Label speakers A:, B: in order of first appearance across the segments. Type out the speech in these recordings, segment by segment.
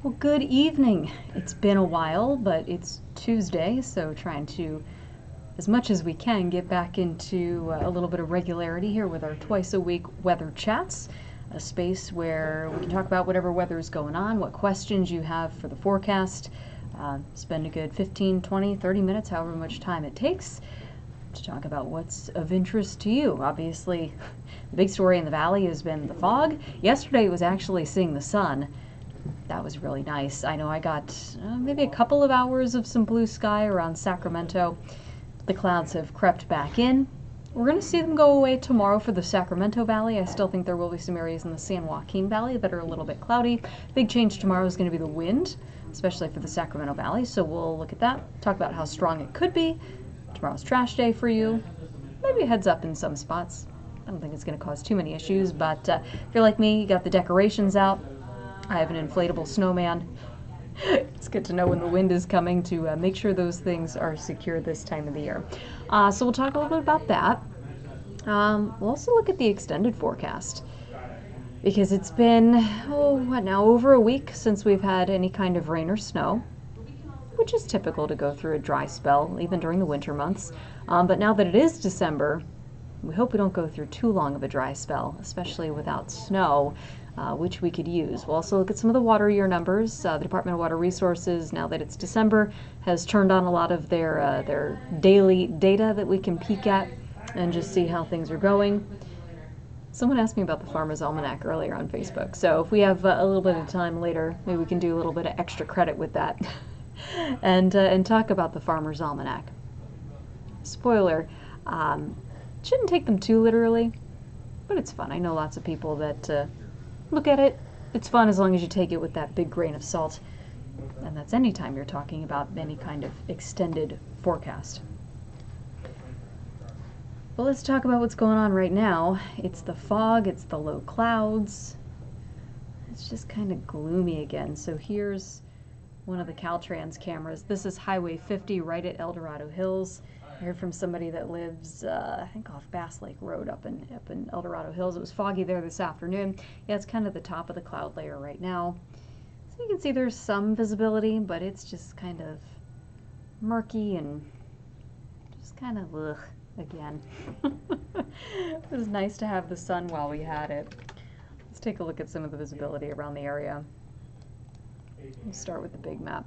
A: Well, good evening. It's been a while, but it's Tuesday, so trying to, as much as we can, get back into a little bit of regularity here with our twice a week weather chats, a space where we can talk about whatever weather is going on, what questions you have for the forecast, spend a good 15, 20, 30 minutes, however much time it takes, to talk about what's of interest to you. Obviously, the big story in the valley has been the fog. Yesterday was actually seeing the sun. That was really nice. I know I got maybe a couple of hours of some blue sky around Sacramento. The clouds have crept back in. We're going to see them go away tomorrow for the Sacramento Valley. I still think there will be some areas in the San Joaquin Valley that are a little bit cloudy. Big change tomorrow is going to be the wind, especially for the Sacramento Valley. So we'll look at that, talk about how strong it could be. Tomorrow's trash day for you. Maybe a heads up in some spots. I don't think it's going to cause too many issues, but if you're like me, you got the decorations out. I have an inflatable snowman. It's good to know when the wind is coming to make sure those things are secure this time of the year. So we'll talk a little bit about that. We'll also look at the extended forecast because it's been, what now, over a week since we've had any kind of rain or snow, which is typical to go through a dry spell, even during the winter months. But now that it is December, we hope we don't go through too long of a dry spell, especially without snow. Which we could use. We'll also look at some of the water year numbers. The Department of Water Resources, now that it's December, has turned on a lot of their daily data that we can peek at and just see how things are going. Someone asked me about the Farmer's Almanac earlier on Facebook, so if we have a little bit of time later, maybe we can do a little bit of extra credit with that and talk about the Farmer's Almanac. Spoiler, shouldn't take them too literally, but it's fun. I know lots of people that look at it. It's fun as long as you take it with that big grain of salt. And that's anytime you're talking about any kind of extended forecast. Well, let's talk about what's going on right now. It's the fog, it's the low clouds. It's just kind of gloomy again. So here's one of the Caltrans cameras. This is Highway 50 right at El Dorado Hills. I heard from somebody that lives, I think off Bass Lake Road up in El Dorado Hills. It was foggy there this afternoon. Yeah, it's kind of the top of the cloud layer right now. So you can see there's some visibility, but it's just kind of murky and just kind of ugh again. It was nice to have the sun while we had it. Let's take a look at some of the visibility around the area. Let's start with the big map.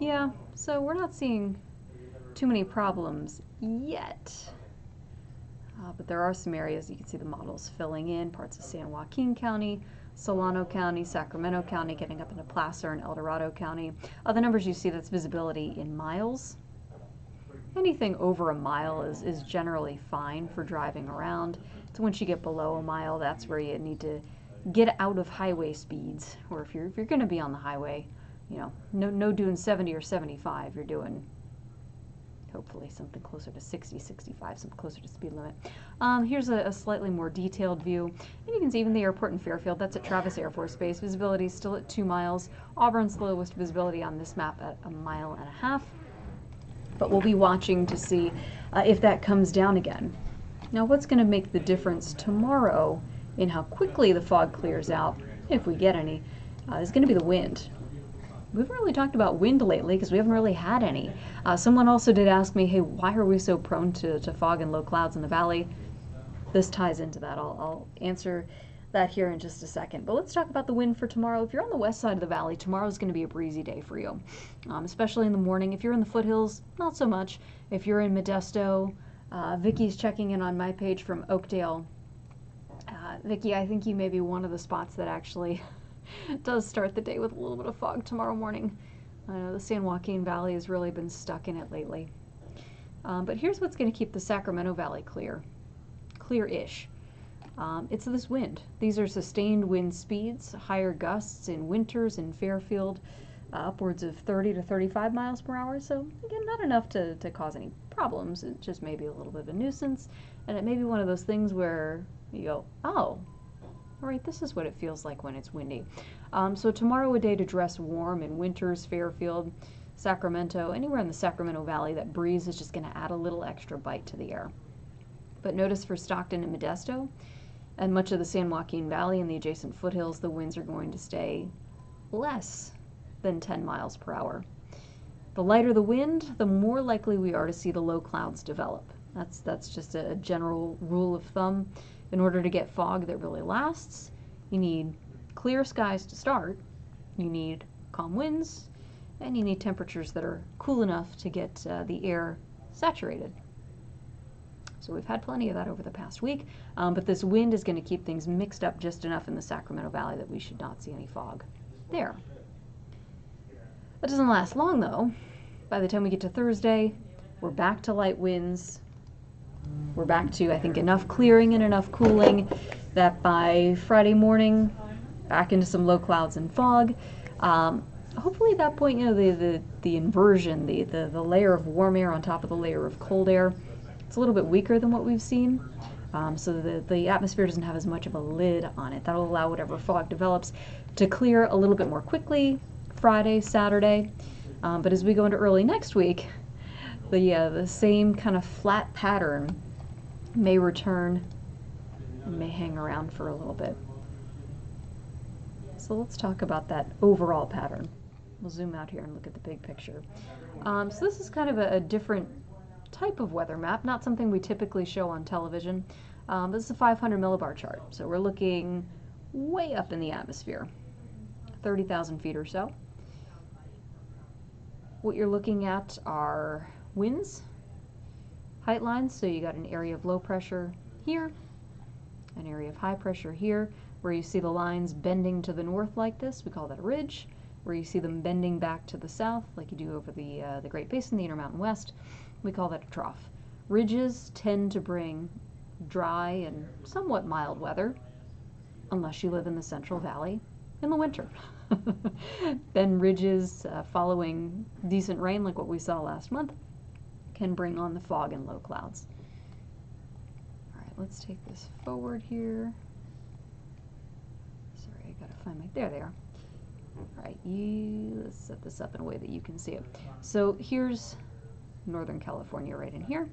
A: Yeah, so we're not seeing too many problems yet, but there are some areas you can see the models filling in, parts of San Joaquin County, Solano County, Sacramento County, getting up into Placer and El Dorado County. The numbers you see, that's visibility in miles. Anything over a mile is generally fine for driving around. So once you get below a mile, that's where you need to get out of highway speeds, or if you're going to be on the highway, you know, no doing 70 or 75, you're doing hopefully something closer to 60, 65, something closer to speed limit. Here's a slightly more detailed view. And you can see even the airport in Fairfield, that's at Travis Air Force Base. Visibility is still at 2 miles. Auburn's the lowest visibility on this map at 1.5 miles. But we'll be watching to see if that comes down again. Now what's going to make the difference tomorrow in how quickly the fog clears out, if we get any, is going to be the wind. We haven't really talked about wind lately because we haven't really had any. Someone also did ask me, hey, why are we so prone to fog and low clouds in the valley? This ties into that. I'll answer that here in just a second. But let's talk about the wind for tomorrow. If you're on the west side of the valley, tomorrow's going to be a breezy day for you, especially in the morning. If you're in the foothills, not so much. If you're in Modesto, Vicky's checking in on my page from Oakdale. Vicky, I think you may be one of the spots that actually does start the day with a little bit of fog tomorrow morning. I know the San Joaquin Valley has really been stuck in it lately. But here's what's going to keep the Sacramento Valley clear-ish. It's this wind. These are sustained wind speeds, higher gusts in winters in Fairfield, upwards of 30 to 35 miles per hour. So again, not enough to cause any problems. It just may be a little bit of a nuisance. And it may be one of those things where you go, oh, all right, this is what it feels like when it's windy. So tomorrow, a day to dress warm in winters, Fairfield, Sacramento, anywhere in the Sacramento Valley. That breeze is just going to add a little extra bite to the air. But notice for Stockton and Modesto and much of the San Joaquin Valley and the adjacent foothills, the winds are going to stay less than 10 miles per hour. The lighter the wind, the more likely we are to see the low clouds develop. That's just a general rule of thumb. In order to get fog that really lasts, you need clear skies to start, you need calm winds, and you need temperatures that are cool enough to get the air saturated. So we've had plenty of that over the past week, but this wind is going to keep things mixed up just enough in the Sacramento Valley that we should not see any fog there. That doesn't last long though. By the time we get to Thursday, we're back to light winds. We're back to, I think, enough clearing and enough cooling that by Friday morning, back into some low clouds and fog. Hopefully at that point, you know, the inversion, the layer of warm air on top of the layer of cold air, it's a little bit weaker than what we've seen. So the atmosphere doesn't have as much of a lid on it. That'll allow whatever fog develops to clear a little bit more quickly Friday, Saturday. But as we go into early next week, the same kind of flat pattern may return and may hang around for a little bit. So let's talk about that overall pattern. We'll zoom out here and look at the big picture. So this is kind of a different type of weather map, not something we typically show on television. This is a 500 millibar chart. So we're looking way up in the atmosphere, 30,000 feet or so. What you're looking at are winds, height lines, so you got an area of low pressure here, an area of high pressure here, where you see the lines bending to the north like this, we call that a ridge. Where you see them bending back to the south, like you do over the Great Basin, the Intermountain West, we call that a trough. Ridges tend to bring dry and somewhat mild weather, unless you live in the Central Valley in the winter. Then ridges following decent rain, like what we saw last month, can bring on the fog and low clouds. All right, let's take this forward here. Sorry, I gotta find my, there they are. All right, let's set this up in a way that you can see it. So here's Northern California right in here.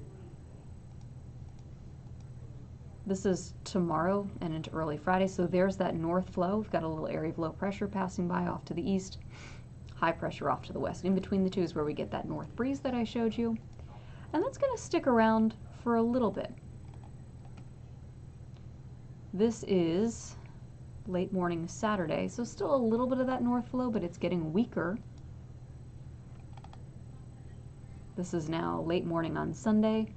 A: This is tomorrow and into early Friday, so there's that north flow. We've got a little area of low pressure passing by off to the east, high pressure off to the west. In between the two is where we get that north breeze that I showed you. And that's going to stick around for a little bit. This is late morning Saturday, so still a little bit of that north flow, but it's getting weaker. This is now late morning on Sunday.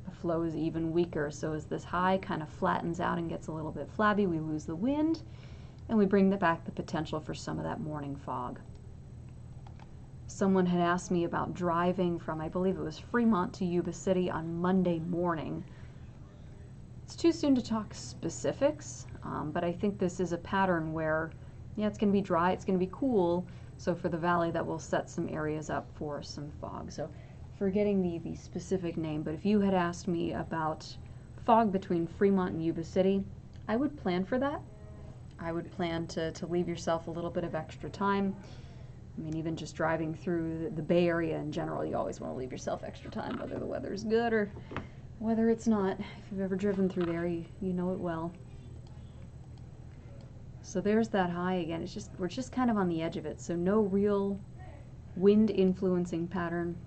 A: The flow is even weaker, so as this high kind of flattens out and gets a little bit flabby, we lose the wind, and we bring back the potential for some of that morning fog. Someone had asked me about driving from, I believe it was Fremont to Yuba City on Monday morning. It's too soon to talk specifics, but I think this is a pattern where, yeah, it's going to be dry, it's going to be cool, so for the valley that will set some areas up for some fog. So forgetting the specific name, but if you had asked me about fog between Fremont and Yuba City, I would plan for that. I would plan to leave yourself a little bit of extra time. I mean, even just driving through the Bay Area in general, you always want to leave yourself extra time, whether the weather's good or whether it's not. If you've ever driven through there, you know it well. So there's that high again. It's just, we're just kind of on the edge of it, so no real wind influencing pattern.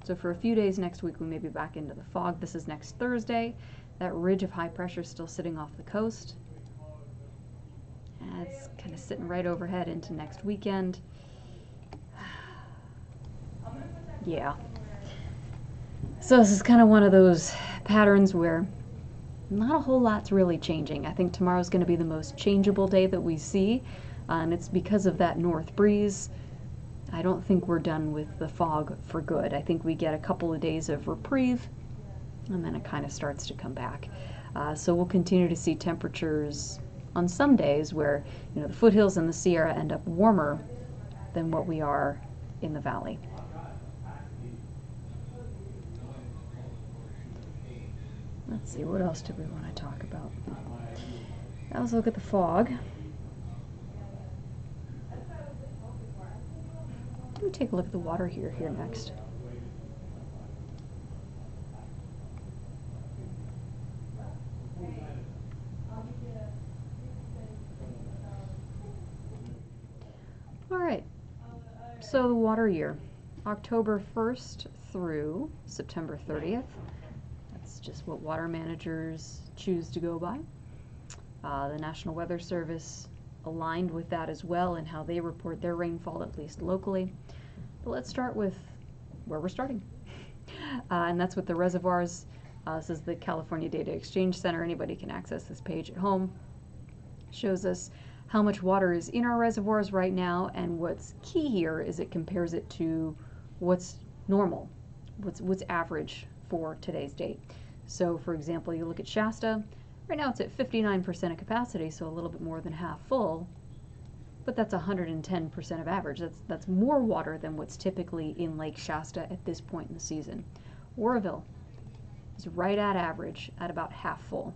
A: So for a few days next week, we may be back into the fog. This is next Thursday. That ridge of high pressure is still sitting off the coast. And it's kind of sitting right overhead into next weekend. Yeah. So this is kind of one of those patterns where not a whole lot's really changing. I think tomorrow's going to be the most changeable day that we see, and it's because of that north breeze. I don't think we're done with the fog for good. I think we get a couple of days of reprieve, and then it kind of starts to come back. So we'll continue to see temperatures on some days where, you know, the foothills and the Sierra end up warmer than what we are in the valley. Let's see, what else do we want to talk about? Now let's look at the fog. Let me take a look at the water here next. All right, so the water year, October 1st through September 30th. That's just what water managers choose to go by. The National Weather Service aligned with that as well in how they report their rainfall, at least locally. But let's start with where we're starting. And that's with the reservoirs. This is the California Data Exchange Center. Anybody can access this page at home. Shows us how much water is in our reservoirs right now, and what's key here is it compares it to what's normal, what's average for today's date. So for example, you look at Shasta, right now it's at 59% of capacity, so a little bit more than half full, but that's 110% of average. That's more water than what's typically in Lake Shasta at this point in the season. Oroville is right at average at about half full.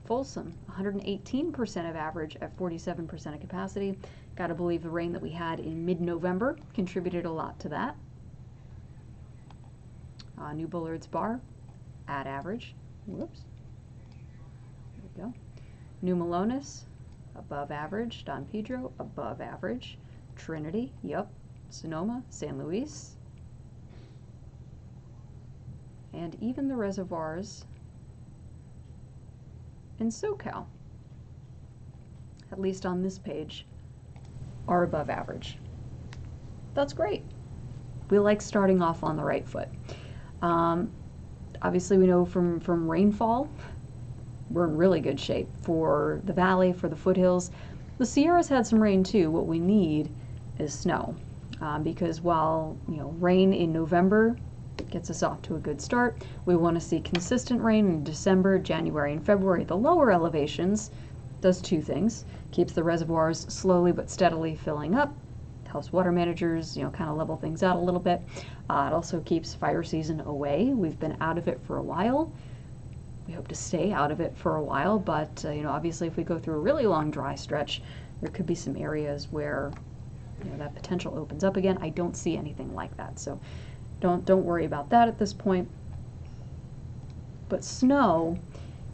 A: Folsom, 118% of average at 47% of capacity. Got to believe the rain that we had in mid-November contributed a lot to that. New Bullards Bar, at average. Whoops. There we go. New Melones, above average. Don Pedro, above average. Trinity, yep. Sonoma, San Luis. And even the reservoirs in SoCal, at least on this page, are above average. That's great. We like starting off on the right foot. Obviously we know from rainfall, we're in really good shape for the valley, for the foothills. The Sierras had some rain too. What we need is snow, because while rain in November gets us off to a good start, we want to see consistent rain in December, January, and February at the lower elevations. Does two things: keeps the reservoirs slowly but steadily filling up, helps water managers kind of level things out a little bit. It also keeps fire season away. We've been out of it for a while. We hope to stay out of it for a while, but obviously if we go through a really long dry stretch, there could be some areas where that potential opens up again. I don't see anything like that, so don't worry about that at this point. But snow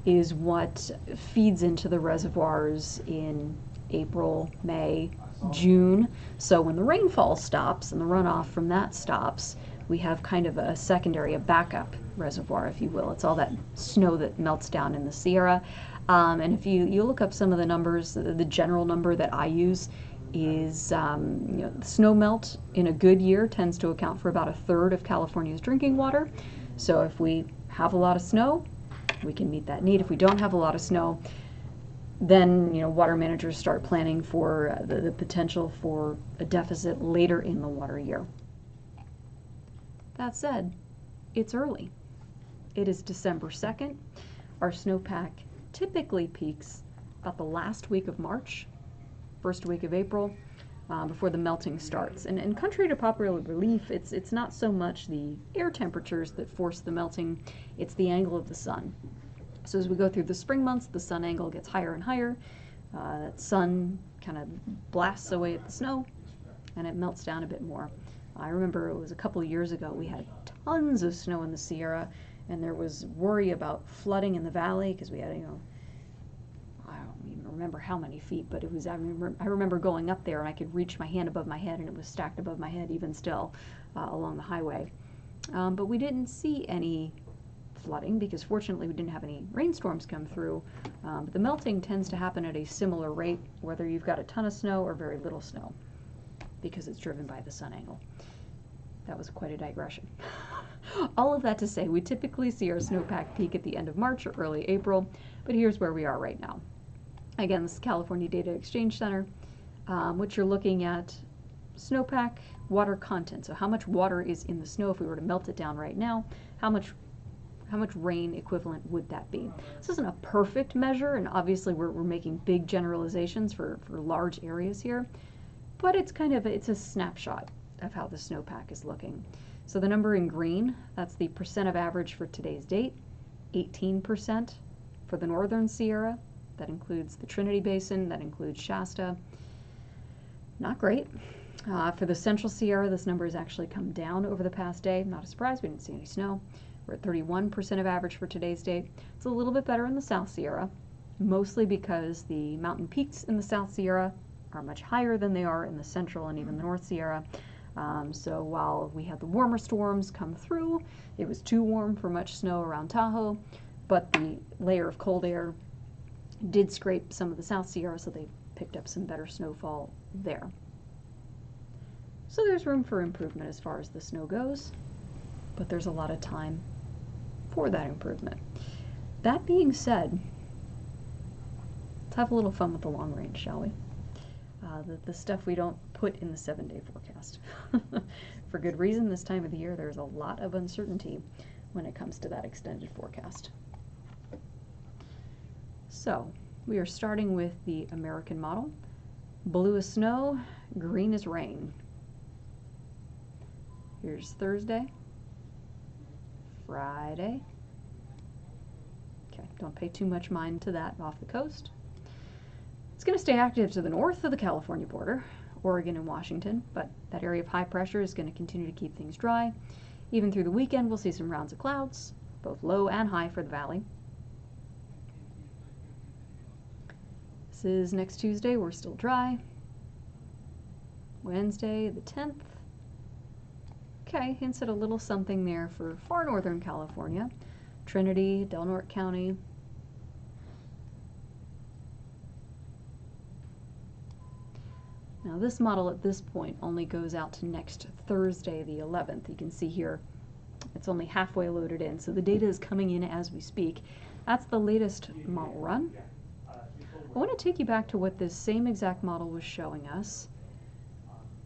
A: is what feeds into the reservoirs in April, May, June. So when the rainfall stops and the runoff from that stops, we have kind of a secondary, a backup reservoir, if you will. It's all that snow that melts down in the Sierra. And if you look up some of the numbers, the general number that I use is the snow melt in a good year tends to account for about 1/3 of California's drinking water. So if we have a lot of snow, we can meet that need. If we don't have a lot of snow, then water managers start planning for the potential for a deficit later in the water year. That said, it's early. It is December 2nd. Our snowpack typically peaks about the last week of March, first week of April, before the melting starts. And contrary to popular belief, it's not so much the air temperatures that force the melting, it's the angle of the sun. So as we go through the spring months, the sun angle gets higher and higher. That sun kind of blasts away at the snow, and it melts down a bit more. I remember it was a couple of years ago, we had tons of snow in the Sierra, and there was worry about flooding in the valley because we had, I don't even remember how many feet, but it was, I remember going up there and I could reach my hand above my head, and it was stacked above my head even still along the highway. But we didn't see any flooding because fortunately we didn't have any rainstorms come through. But the melting tends to happen at a similar rate whether you've got a ton of snow or very little snow, because it's driven by the sun angle. That was quite a digression. All of that to say, we typically see our snowpack peak at the end of March or early April, but here's where we are right now. Again, this is California Data Exchange Center. What you're looking at, snowpack water content. So how much water is in the snow if we were to melt it down right now? How much rain equivalent would that be? This isn't a perfect measure, and obviously we're making big generalizations for large areas here, but it's a snapshot of how the snowpack is looking. So the number in green, that's the percent of average for today's date, 18% for the northern Sierra. That includes the Trinity Basin, that includes Shasta. Not great. For the central Sierra, this number has actually come down over the past day. Not a surprise, we didn't see any snow. We're at 31% of average for today's date. It's a little bit better in the South Sierra, mostly because the mountain peaks in the South Sierra are much higher than they are in the central and even the North Sierra. So while we had the warmer storms come through, it was too warm for much snow around Tahoe, but the layer of cold air did scrape some of the South Sierra, so they picked up some better snowfall there. So there's room for improvement as far as the snow goes, but there's a lot of time for that improvement. That being said, let's have a little fun with the long range, shall we? The stuff we don't put in the 7-day forecast. For good reason, this time of the year there's a lot of uncertainty when it comes to that extended forecast. So, we are starting with the American model. Blue is snow, green is rain. Here's Thursday, Friday. Okay, don't pay too much mind to that off the coast. It's going to stay active to the north of the California border, Oregon and Washington, but that area of high pressure is going to continue to keep things dry. Even through the weekend, we'll see some rounds of clouds, both low and high for the valley. This is next Tuesday, we're still dry. Wednesday, the 10th. Okay, hints at a little something there for far northern California. Trinity, Del Norte County. Now this model at this point only goes out to next Thursday, the 11th. You can see here it's only halfway loaded in, so the data is coming in as we speak. That's the latest model run. I want to take you back to what this same exact model was showing us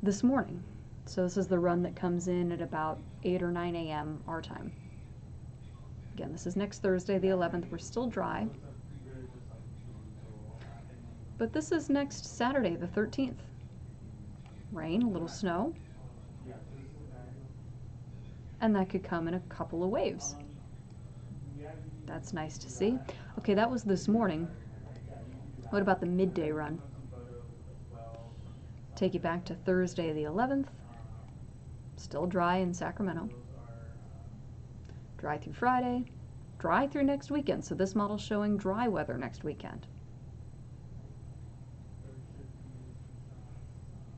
A: this morning. So this is the run that comes in at about 8 or 9 a.m. our time. Again, this is next Thursday, the 11th. We're still dry. But this is next Saturday, the 13th. Rain, a little snow. And that could come in a couple of waves. That's nice to see. Okay, that was this morning. What about the midday run? Take you back to Thursday the 11th. Still dry in Sacramento. Dry through Friday. Dry through next weekend. So this model's showing dry weather next weekend.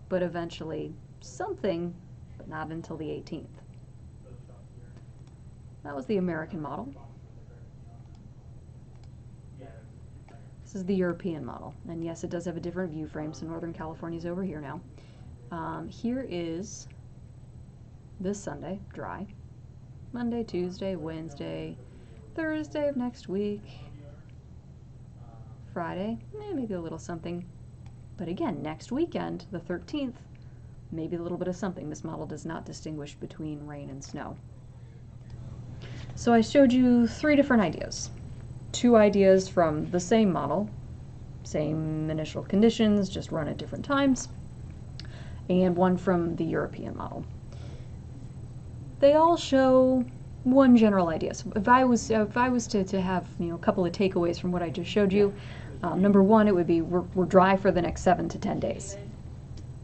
A: But eventually something, but not until the 18th. That was the American model. This is the European model. And yes, it does have a different view frame, so Northern California's over here now. Here is this Sunday, dry. Monday, Tuesday, Wednesday, Thursday of next week, Friday, maybe a little something. But again, next weekend, the 13th, maybe a little bit of something. This model does not distinguish between rain and snow. So I showed you 3 different ideas. 2 ideas from the same model, same initial conditions, just run at different times, and 1 from the European model. They all show one general idea. So if I was to have a couple of takeaways from what I just showed you, number 1, it would be we're dry for the next 7 to 10 days.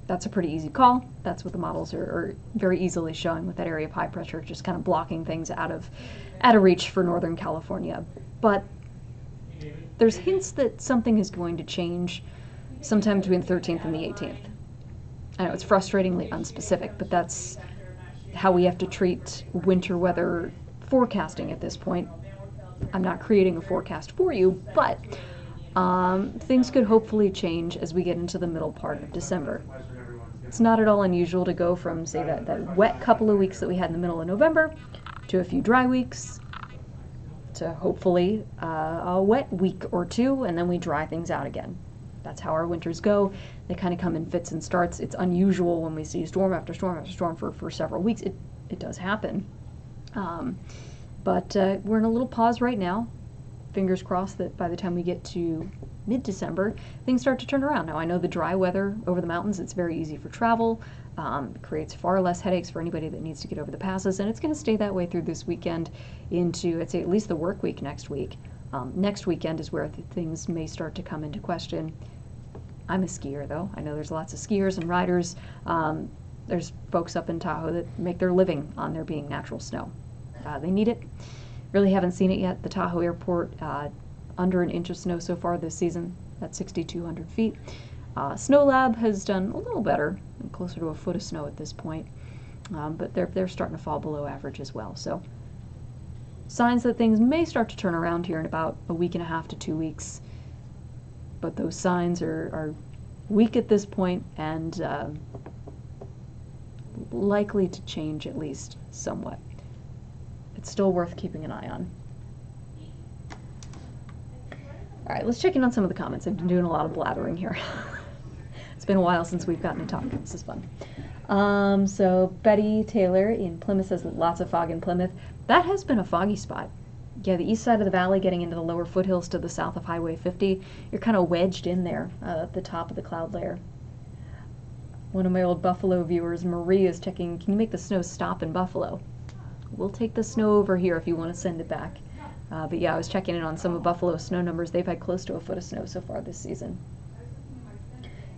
A: That's a pretty easy call. That's what the models are very easily showing, with that area of high pressure just kind of blocking things out of reach for Northern California. But there's hints that something is going to change sometime between the 13th and the 18th. I know it's frustratingly unspecific, but that's how we have to treat winter weather forecasting at this point. I'm not creating a forecast for you, but things could hopefully change as we get into the middle part of December. It's not at all unusual to go from, say, that wet couple of weeks that we had in the middle of November to a few dry weeks to hopefully a wet week or 2, and then we dry things out again. That's how our winters go. They kind of come in fits and starts. It's unusual when we see storm after storm after storm for several weeks. It does happen. But we're in a little pause right now. Fingers crossed that by the time we get to mid-December, things start to turn around. Now, I know the dry weather over the mountains, it's very easy for travel. It creates far less headaches for anybody that needs to get over the passes, and it's going to stay that way through this weekend into, I'd say, at least the work week next week. Next weekend is where things may start to come into question. I'm a skier, though. I know there's lots of skiers and riders. There's folks up in Tahoe that make their living on there being natural snow. They need it. Really haven't seen it yet. The Tahoe airport, under an inch of snow so far this season at 6,200 feet. Snow Lab has done a little better, closer to a foot of snow at this point, but they're starting to fall below average as well. So signs that things may start to turn around here in about a week and a half to 2 weeks, but those signs are weak at this point and likely to change at least somewhat. It's still worth keeping an eye on. All right, let's check in on some of the comments. I've been doing a lot of blathering here. It's been a while since we've gotten to talk. This is fun. So Betty Taylor in Plymouth says lots of fog in Plymouth. That has been a foggy spot. Yeah, the east side of the valley getting into the lower foothills to the south of Highway 50, you're kind of wedged in there at the top of the cloud layer. One of my old Buffalo viewers, Marie, is checking, can you make the snow stop in Buffalo? We'll take the snow over here if you want to send it back. But yeah, I was checking in on some of Buffalo's snow numbers. They've had close to a foot of snow so far this season.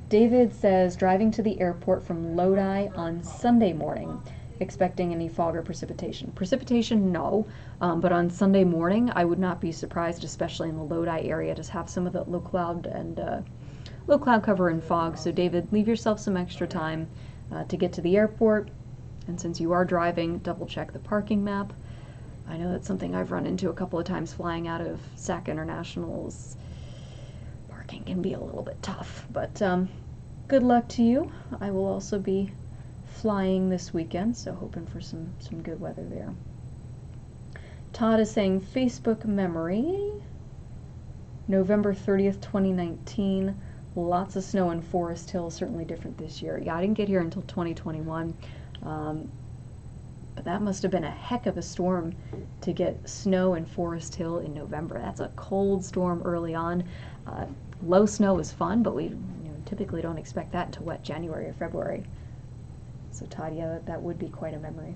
A: David says, driving to the airport from Lodi on Sunday morning, expecting any fog or precipitation. Precipitation, no, but on Sunday morning, I would not be surprised, especially in the Lodi area, to have some of the low cloud and low cloud cover and fog. So David, leave yourself some extra time to get to the airport. And since you are driving, double check the parking map. I know that's something I've run into a couple of times flying out of SAC Internationals. Parking can be a little bit tough, but good luck to you. I will also be flying this weekend, so hoping for some good weather there. Todd is saying Facebook memory, November 30th, 2019. Lots of snow in Forest Hill, certainly different this year. Yeah, I didn't get here until 2021. But that must have been a heck of a storm to get snow in Forest Hill in November. That's a cold storm early on. Low snow is fun, but we typically don't expect that until wet January or February. So Todd, yeah, that would be quite a memory.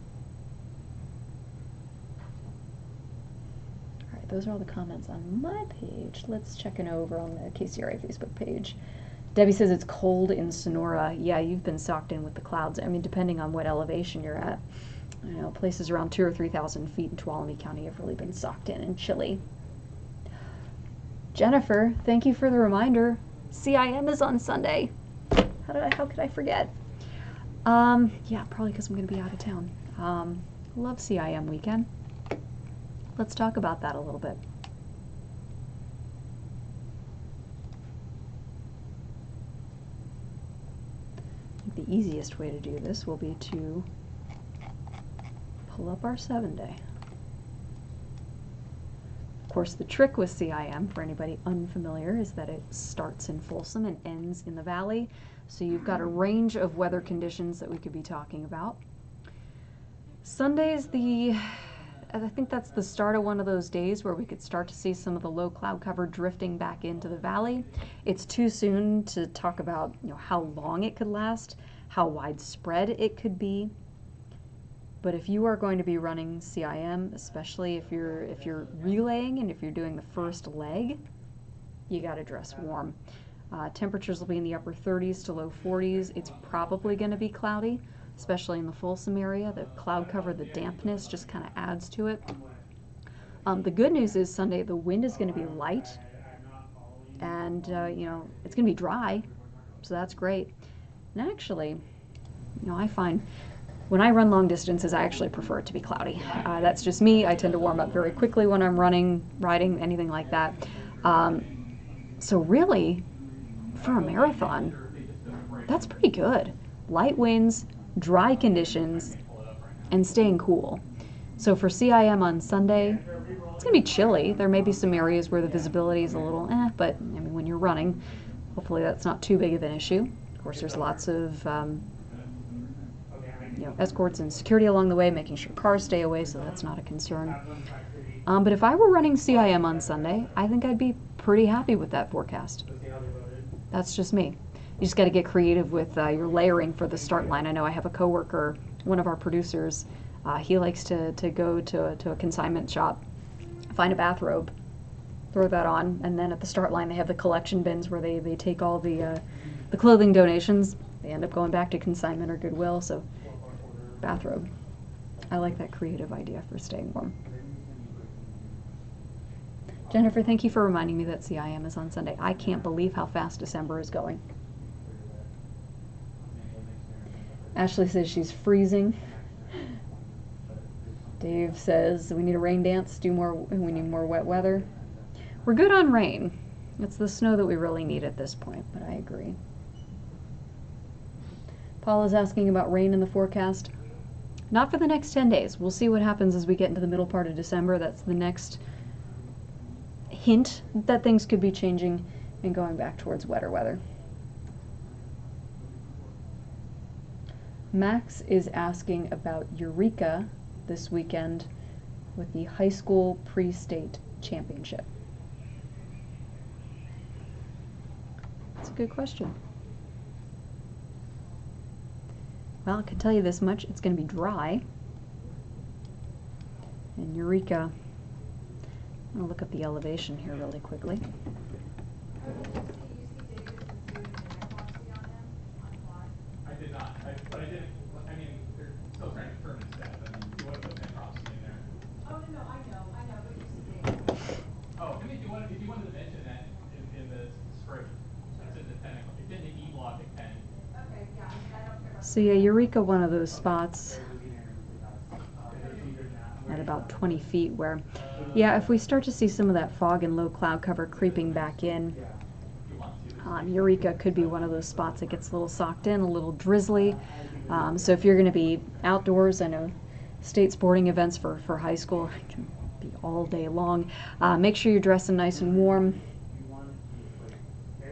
A: All right, those are all the comments on my page. Let's check in over on the KCRA Facebook page. Debbie says it's cold in Sonora. Yeah, you've been socked in with the clouds. I mean, depending on what elevation you're at. Places around 2,000 or 3,000 feet in Tuolumne County have really been socked in and chilly. Jennifer, thank you for the reminder. CIM is on Sunday. How could I forget? Yeah, probably because I'm going to be out of town. Love CIM weekend. Let's talk about that a little bit. I think the easiest way to do this will be to pull up our 7-day. Of course, the trick with CIM, for anybody unfamiliar, is that it starts in Folsom and ends in the valley. So you've got a range of weather conditions that we could be talking about. Sunday's I think that's the start of one of those days where we could start to see some of the low cloud cover drifting back into the valley. It's too soon to talk about how long it could last, how widespread it could be. But if you are going to be running CIM, especially if you're relaying and if you're doing the first leg, you got to dress warm. Temperatures will be in the upper 30s to low 40s. It's probably going to be cloudy, especially in the Folsom area. The cloud cover, the dampness just kind of adds to it. The good news is Sunday the wind is going to be light, and it's going to be dry, so that's great. And actually, I find when I run long distances, I actually prefer it to be cloudy. That's just me. I tend to warm up very quickly when I'm running, riding, anything like that. So really, for a marathon, that's pretty good. Light winds, dry conditions, and staying cool. So for CIM on Sunday, it's going to be chilly. There may be some areas where the visibility is a little but I mean, when you're running, hopefully that's not too big of an issue. Of course, there's lots of escorts and security along the way, making sure cars stay away, so that's not a concern. But if I were running CIM on Sunday, I think I'd be pretty happy with that forecast. That's just me. You just got to get creative with your layering for the start line. I know I have a coworker, one of our producers, he likes to go to a consignment shop, find a bathrobe, throw that on, and then at the start line they have the collection bins where they take all the clothing donations. They end up going back to consignment or Goodwill, so bathrobe. I like that creative idea for staying warm. Jennifer, thank you for reminding me that CIM is on Sunday. I can't believe how fast December is going. Ashley says she's freezing. Dave says we need a rain dance, we need more wet weather. We're good on rain. It's the snow that we really need at this point, but I agree. Paul is asking about rain in the forecast. Not for the next 10 days. We'll see what happens as we get into the middle part of December. That's the next hint that things could be changing and going back towards wetter weather. Max is asking about Eureka this weekend with the high school pre-state championship. That's a good question. Well, I can tell you this much, it's going to be dry. And Eureka, I'm going to look up the elevation here really quickly.
B: I did not, but I did, I mean, they're still trying to confirm his death. I mean, you want to put necropsy in there.
C: Oh, no, I know, but you see.
B: Oh, I mean, if you wanted to mention that in the script, it's in the 10, it's in the E-block at 10.
C: Okay, yeah, I don't care about.
A: So yeah, Eureka, one of those spots at about 20 feet where, yeah, if we start to see some of that fog and low cloud cover creeping back in, Eureka could be one of those spots that gets a little socked in, a little drizzly. So if you're going to be outdoors, I know state sporting events for high school can be all day long. Make sure you're dressing nice and warm.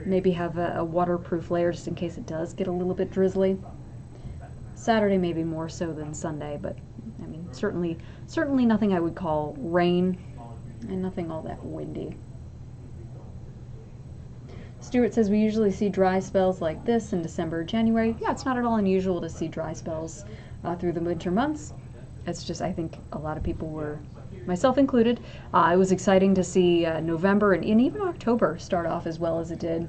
A: Maybe have a waterproof layer just in case it does get a little bit drizzly. Saturday maybe more so than Sunday, but I mean certainly nothing I would call rain and nothing all that windy. Stuart says we usually see dry spells like this in December, January. Yeah, it's not at all unusual to see dry spells through the winter months. It's just I think a lot of people were, myself included, it was exciting to see November and even October start off as well as it did.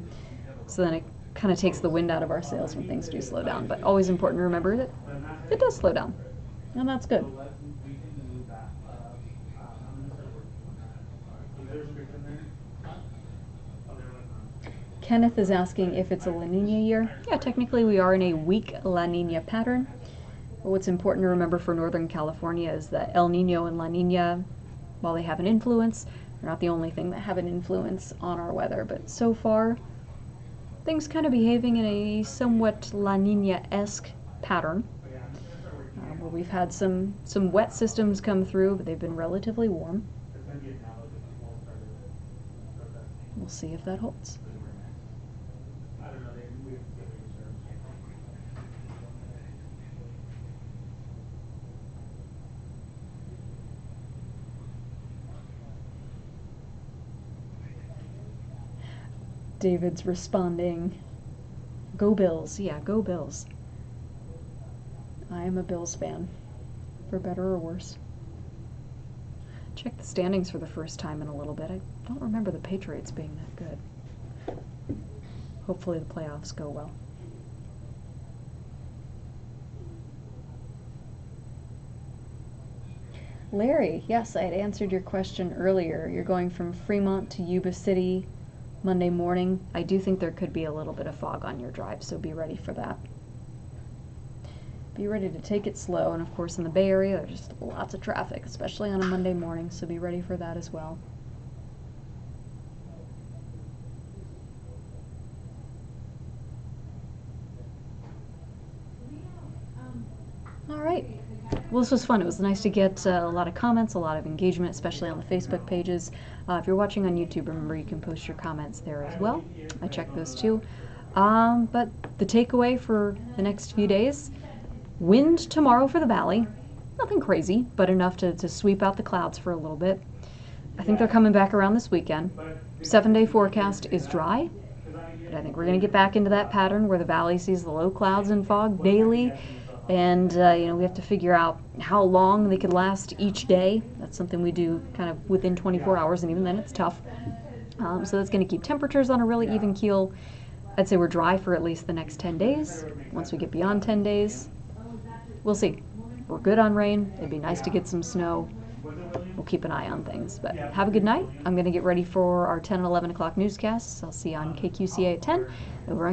A: So then it kind of takes the wind out of our sails when things do slow down. But always important to remember that it does slow down, and that's good. Kenneth is asking if it's a La Nina year. Yeah, technically we are in a weak La Nina pattern. But what's important to remember for Northern California is that El Nino and La Nina, while they have an influence, they're not the only thing that have an influence on our weather. But so far, things kind of behaving in a somewhat La Nina-esque pattern, where we've had some wet systems come through, but they've been relatively warm. We'll see if that holds. David's responding, go Bills. Yeah, go Bills. I am a Bills fan, for better or worse. Check the standings for the first time in a little bit. I don't remember the Patriots being that good. Hopefully the playoffs go well. Larry, yes, I had answered your question earlier. You're going from Fremont to Yuba City Monday morning. I do think there could be a little bit of fog on your drive, so be ready for that. Be ready to take it slow, and of course in the Bay Area there's just lots of traffic, especially on a Monday morning, so be ready for that as well. All right. Well, this was fun. It was nice to get a lot of comments, a lot of engagement, especially on the Facebook pages. If you're watching on YouTube, remember you can post your comments there as well. I check those too. But the takeaway for the next few days, wind tomorrow for the valley. Nothing crazy, but enough to sweep out the clouds for a little bit. I think they're coming back around this weekend. 7-day forecast is dry, but I think we're going to get back into that pattern where the valley sees the low clouds and fog daily. And, we have to figure out how long they could last each day. That's something we do kind of within 24 hours, and even then it's tough. So that's going to keep temperatures on a really even keel. I'd say we're dry for at least the next 10 days. Once we get beyond 10 days, we'll see. We're good on rain. It'd be nice to get some snow. We'll keep an eye on things. But have a good night. I'm going to get ready for our 10 and 11 o'clock newscasts. I'll see you on KQCA at 10 over on